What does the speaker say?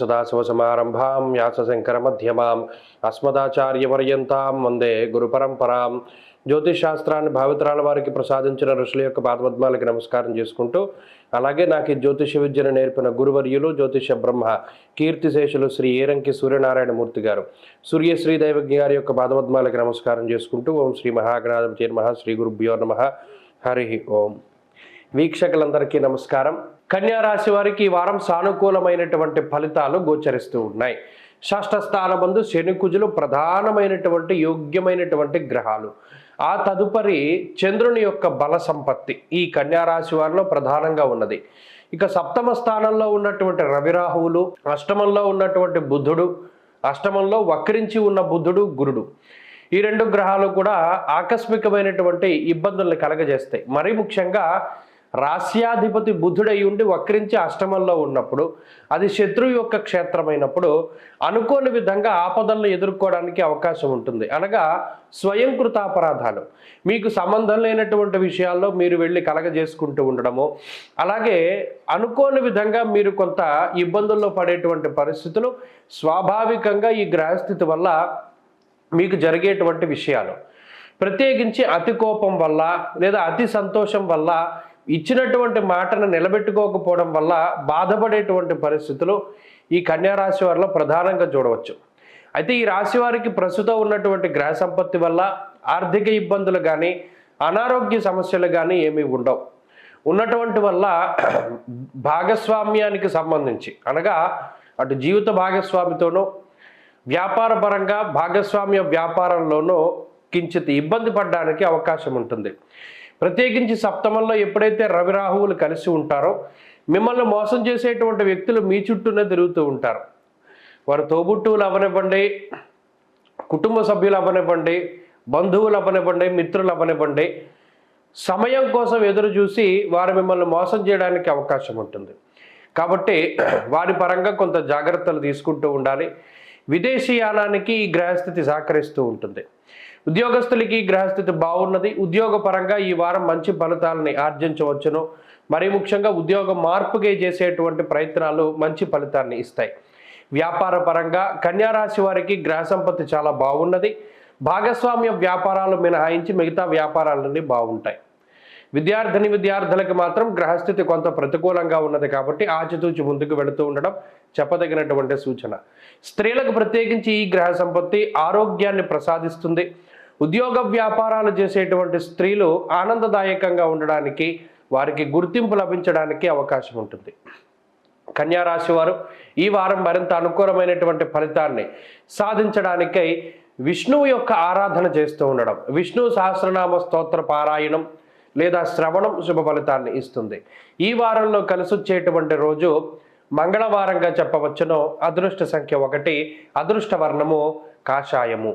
సదాశివసమారంభాం వ్యాసశంకరమధ్యమాం అస్మదాచార్యపర్యంతాం వందే గురుపరంపరాం. జ్యోతిష్ శాస్త్రాన్ని భావితరాల వారికి ప్రసాదించిన ఋషుల యొక్క పాదపద్మాలకి నమస్కారం చేసుకుంటూ, అలాగే నాకు ఈ జ్యోతిష విద్యను నేర్పిన గురువర్యులు జ్యోతిష బ్రహ్మ కీర్తిశేషులు శ్రీ ఏరంకి సూర్యనారాయణమూర్తి గారు సూర్యశ్రీ దైవజ్ఞ గారి యొక్క పాదపద్మాలకి నమస్కారం చేసుకుంటూ, ఓం శ్రీ మహాగణాధిపతి నమః, శ్రీ గురుభ్యో నమః, హరి ఓం. వీక్షకులందరికీ నమస్కారం. కన్యా రాశి వారికి ఈ వారం సానుకూలమైనటువంటి ఫలితాలు గోచరిస్తూ ఉన్నాయి. షష్ఠ స్థానమందు శని కుజులు ప్రధానమైనటువంటి యోగ్యమైనటువంటి గ్రహాలు. ఆ తదుపరి చంద్రుని యొక్క బల సంపత్తి ఈ కన్యా రాశి వారిలో ప్రధానంగా ఉన్నది. ఇక సప్తమ స్థానంలో ఉన్నటువంటి రవిరాహువులు, అష్టమంలో ఉన్నటువంటి బుధుడు, అష్టమంలో వక్రించి ఉన్న బుధుడు గురుడు, ఈ రెండు గ్రహాలు కూడా ఆకస్మికమైనటువంటి ఇబ్బందుల్ని కలగజేస్తాయి. మరీ ముఖ్యంగా రాస్యాధిపతి బుధుడై ఉండి వక్రించి అష్టమంలో ఉన్నప్పుడు, అది శత్రువు యొక్క క్షేత్రమైనప్పుడు అనుకోని విధంగా ఆపదలను ఎదుర్కోవడానికి అవకాశం ఉంటుంది. అనగా స్వయంకృతాపరాధాలు, మీకు సంబంధం లేనటువంటి విషయాల్లో మీరు వెళ్ళి కలగజేసుకుంటూ ఉండడము, అలాగే అనుకోని విధంగా మీరు కొంత ఇబ్బందుల్లో పడేటువంటి పరిస్థితులు స్వాభావికంగా ఈ గ్రహస్థితి వల్ల మీకు జరిగేటువంటి విషయాలు. ప్రత్యేకించి అతి కోపం వల్ల లేదా అతి సంతోషం వల్ల, ఇచ్చినటువంటి మాటను నిలబెట్టుకోకపోవడం వల్ల బాధపడేటువంటి పరిస్థితులు ఈ కన్యా రాశి వారిలో ప్రధానంగా చూడవచ్చు. అయితే ఈ రాశి వారికి ప్రస్తుతం ఉన్నటువంటి గ్రహ సంపత్తి వల్ల ఆర్థిక ఇబ్బందులు కానీ అనారోగ్య సమస్యలు కానీ ఏమీ ఉండవు. ఉన్నటువంటి వల్ల భాగస్వామ్యానికి సంబంధించి, అనగా అటు జీవిత భాగస్వామితోనూ వ్యాపార పరంగా భాగస్వామ్య వ్యాపారంలోనూ కించిత్ ఇబ్బంది పడడానికి అవకాశం ఉంటుంది. ప్రత్యేకించి సప్తమంలో ఎప్పుడైతే రవిరాహువులు కలిసి ఉంటారో మిమ్మల్ని మోసం చేసేటువంటి వ్యక్తులు మీ చుట్టూనే తిరుగుతూ ఉంటారు. వారు తోబుట్టువులు అవనివ్వండి, కుటుంబ సభ్యులు అవనివ్వండి, బంధువులు అవనివ్వండి, మిత్రులు అవనివ్వండి, సమయం కోసం ఎదురు చూసి వారు మిమ్మల్ని మోసం చేయడానికి అవకాశం ఉంటుంది. కాబట్టి వారి పరంగా కొంత జాగ్రత్తలు తీసుకుంటూ ఉండాలి. విదేశీయానానికి ఈ గ్రహస్థితి సహకరిస్తూ ఉంటుంది. ఉద్యోగస్తులకి ఈ గ్రహస్థితి బాగున్నది. ఉద్యోగపరంగా ఈ వారం మంచి ఫలితాలని ఆర్జించవచ్చును. మరీ ముఖ్యంగా ఉద్యోగ మార్పుకి చేసేటువంటి ప్రయత్నాలు మంచి ఫలితాన్ని ఇస్తాయి. వ్యాపార పరంగా కన్యా రాశి వారికి గ్రహ సంపత్తి చాలా బాగున్నది. భాగస్వామ్య వ్యాపారాలు మినహాయించి మిగతా వ్యాపారాలన్నీ బాగుంటాయి. విద్యార్థులకి మాత్రం గ్రహస్థితి కొంత ప్రతికూలంగా ఉన్నది కాబట్టి ఆచితూచి ముందుకు వెళుతూ ఉండడం చెప్పదగినటువంటి సూచన. స్త్రీలకు ప్రత్యేకించి ఈ గ్రహ సంపత్తి ఆరోగ్యాన్ని ప్రసాదిస్తుంది. ఉద్యోగ వ్యాపారాలు చేసేటువంటి స్త్రీలు ఆనందదాయకంగా ఉండడానికి, వారికి గుర్తింపు లభించడానికి అవకాశం ఉంటుంది. కన్యా రాశి వారు ఈ వారం మరింత అనుకూలమైనటువంటి ఫలితాన్ని సాధించడానికై విష్ణువు యొక్క ఆరాధన చేస్తూ ఉండడం, విష్ణు సహస్రనామ స్తోత్ర పారాయణం లేదా శ్రవణం శుభ ఫలితాన్ని ఇస్తుంది. ఈ వారంలో కలిసొచ్చేటువంటి రోజు మంగళవారంగా చెప్పవచ్చును. అదృష్ట సంఖ్య 1, అదృష్ట వర్ణము కాషాయము.